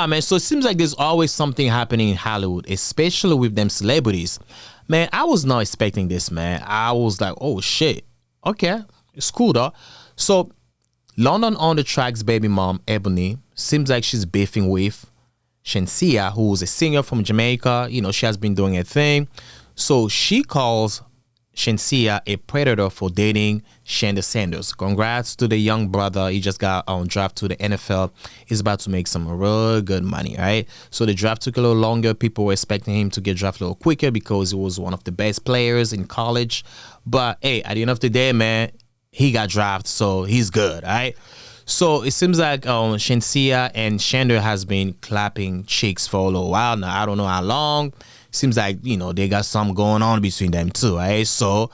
Man, so it seems like there's always something happening in Hollywood, especially with them celebrities. Man, I was not expecting this, man. I was like, oh shit. Okay, it's cool though. So, London on the Track's baby mom, Ebony, seems like she's beefing with Shenseea, who's a singer from Jamaica. You know, she has been doing her thing. So she calls Shenseea a predator for dating Shedeur Sanders. Congrats to the young brother. He just got drafted to the NFL. He's about to make some real good money, right? So the draft took a little longer. People were expecting him to get drafted a little quicker because he was one of the best players in college. But hey, at the end of the day, man, he got drafted, so he's good, all right? So it seems like Shenseea and Shedeur has been clapping cheeks for a little while now. I don't know how long. Seems like, you know, they got something going on between them too, right? So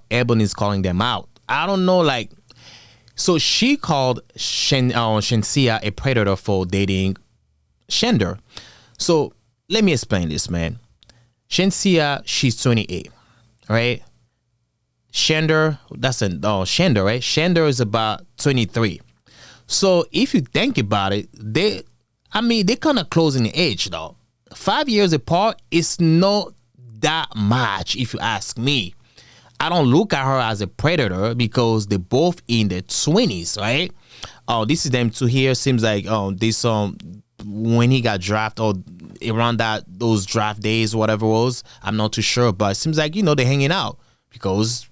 Ebony's calling them out. I don't know, like, so she called Shenseea a predator for dating Shedeur. So let me explain this, man. Shenseea, she's 28, right? Shedeur, Shedeur, right? Shedeur is about 23. So if you think about it, they kind of close in age though. 5 years apart is not that much, if you ask me. I don't look at her as a predator because they're both in their 20s, right? This is them two here. Seems like this when he got drafted or around those draft days, whatever it was, I'm not too sure, but it seems like, you know, they're hanging out because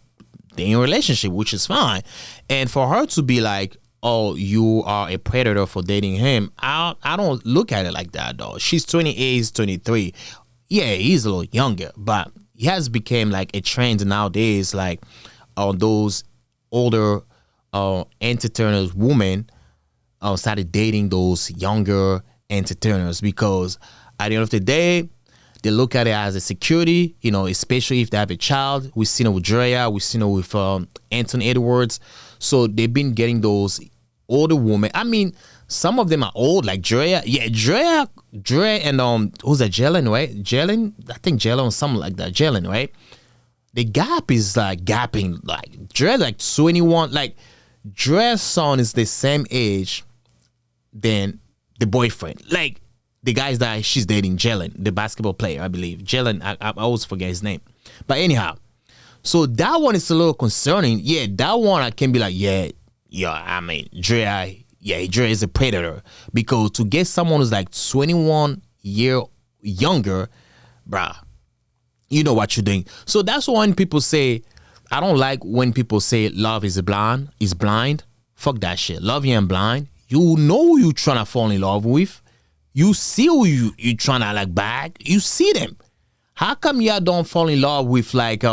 they're in a relationship, which is fine. And for her to be like, oh, you are a predator for dating him, I don't look at it like that, though. She's 28, he's 23. Yeah, he's a little younger, but he has become like a trend nowadays, like those older entertainers, women started dating those younger entertainers because at the end of the day, they look at it as a security, you know, especially if they have a child. We've seen it with Drea, we've seen it with Anthony Edwards. So they've been getting those older women. I mean, some of them are old, like Drea. Yeah, Drea and who's that? Jalen, right? Jalen, I think Jalen or something like that. Jalen, right? The gap is like gapping. Like Drea, like 21. Like Drea's son is the same age than the boyfriend. Like the guys that she's dating, Jalen, the basketball player, I believe. Jalen, I always forget his name. But anyhow, so that one is a little concerning. Yeah, that one I can be like, I mean, Drea is a predator. Because to get someone who's like 21 year younger, bruh, you know what you're doing. So that's when people say, I don't like when people say love is blind. Fuck that shit. Love you ain't blind. You know who you trying to fall in love with. You see who you trying to like bag. You see them. How come y'all don't fall in love with like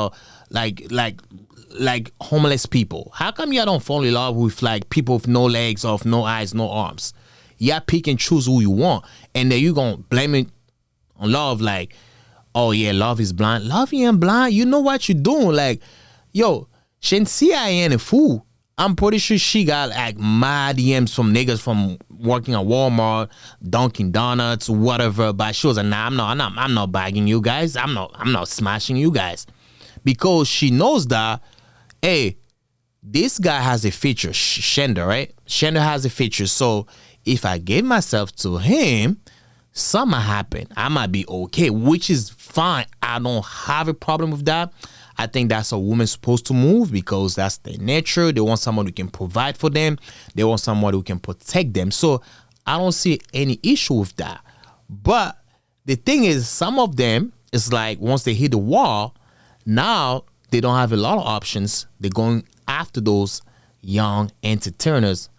homeless people? How come y'all don't fall in love with like people with no legs, of no eyes, no arms? Y'all pick and choose who you want, and then you gonna blame it on love like, oh yeah, love is blind. Love ain't blind. You know what you doing? Like, yo, Shenseea ain't a fool. I'm pretty sure she got like mad DMs from niggas from working at Walmart, Dunkin' Donuts, whatever. But she was like, nah, I'm not bagging you guys. I'm not smashing you guys, because she knows that, hey, this guy has a feature, Shedeur, right? Shedeur has a feature. So if I give myself to him, something happen. I might be okay, which is fine. I don't have a problem with that. I think that's a woman's supposed to move because that's their nature. They want someone who can provide for them. They want someone who can protect them. So I don't see any issue with that. But the thing is, some of them, it's like once they hit the wall, now they don't have a lot of options. They're going after those young entertainers.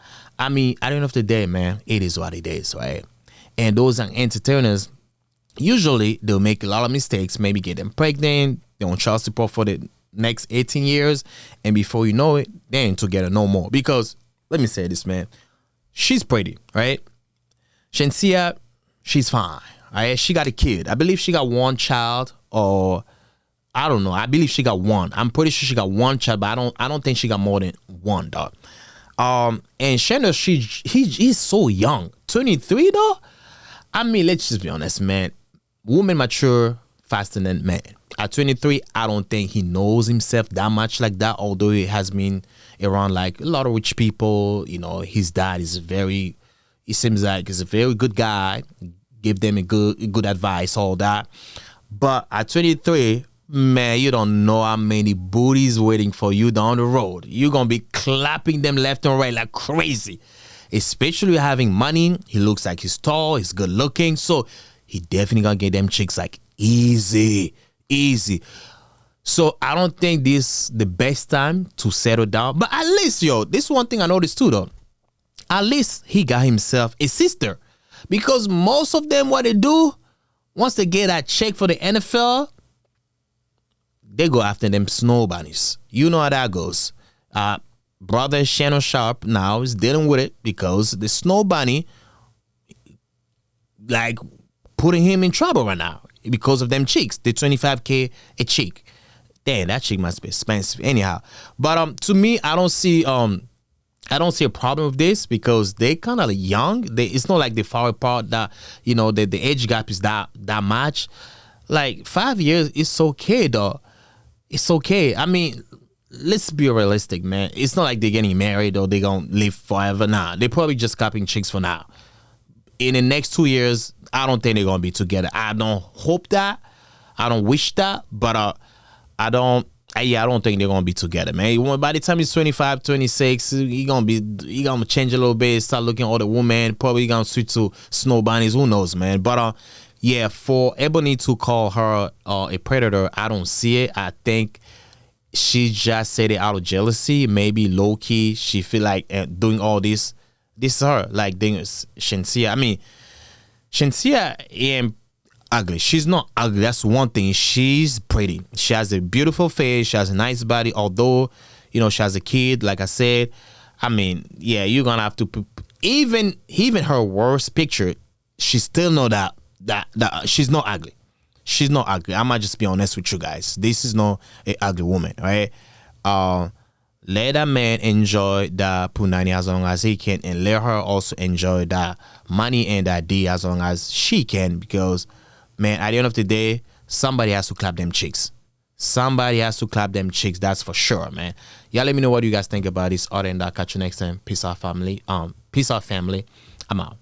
I mean, at the end of the day, man, it is what it is, right? And those young entertainers, usually they'll make a lot of mistakes, maybe get them pregnant. They on child support for the next 18 years. And before you know it, they ain't together no more. Because, let me say this, man. She's pretty, right? Shenseea, she's fine, right? She got a kid. I believe she got one child, or I don't know. I believe she got one. I'm pretty sure she got one child, but I don't think she got more than one, dog. And Shedeur, he's so young. 23, though? I mean, let's just be honest, man. Women mature faster than men. At 23, I don't think he knows himself that much like that, although he has been around like a lot of rich people. You know, his dad is very, He seems like he's a very good guy. Give them a good advice, all that. But at 23, man, you don't know how many booties waiting for you down the road. You're gonna be clapping them left and right like crazy. Especially having money. He looks like he's tall, he's good looking. So he definitely gonna get them chicks like easy. So I don't think this the best time to settle down. But at least, yo, this one thing I noticed too though. At least he got himself a sister. Because most of them, what they do, once they get that check for the NFL, they go after them snow bunnies. You know how that goes. Brother Shannon Sharp now is dealing with it because the snow bunny, like, putting him in trouble right now because of them chicks. The $25K a chick. Damn, that chick must be expensive. Anyhow, but to me, I don't see a problem with this because they kind of young. It's not like they far apart that the age gap is that much. Like 5 years, it's okay though. It's okay. I mean, let's be realistic, man. It's not like they're getting married or they're gonna live forever. Nah, they're probably just copying chicks for now. In the next 2 years, I don't think they're gonna be together. I don't hope that. I don't wish that, but I don't think they're gonna be together, man. By the time he's 25, 26, he gonna change a little bit, start looking at other women, probably gonna switch to snow bunnies, who knows, man. But yeah, for Ebony to call her a predator, I don't see it. I think she just said it out of jealousy, maybe low key. She feel like doing all this. This is her, like doing Shenseea. I mean, Shenseea ain't ugly. She's not ugly. That's one thing. She's pretty. She has a beautiful face. She has a nice body. Although, she has a kid. Like I said, I mean, yeah, you're gonna have to even her worst picture. She still know that she's not ugly. She's not ugly. I might just be honest with you guys. This is not an ugly woman, right? Let that man enjoy the punani as long as he can, and let her also enjoy that money and that D as long as she can, because, man, at the end of the day, somebody has to clap them chicks. Somebody has to clap them chicks, that's for sure, man. Y'all let me know what you guys think about this. Other than that, catch you next time. Peace out, family. Peace out, family. I'm out.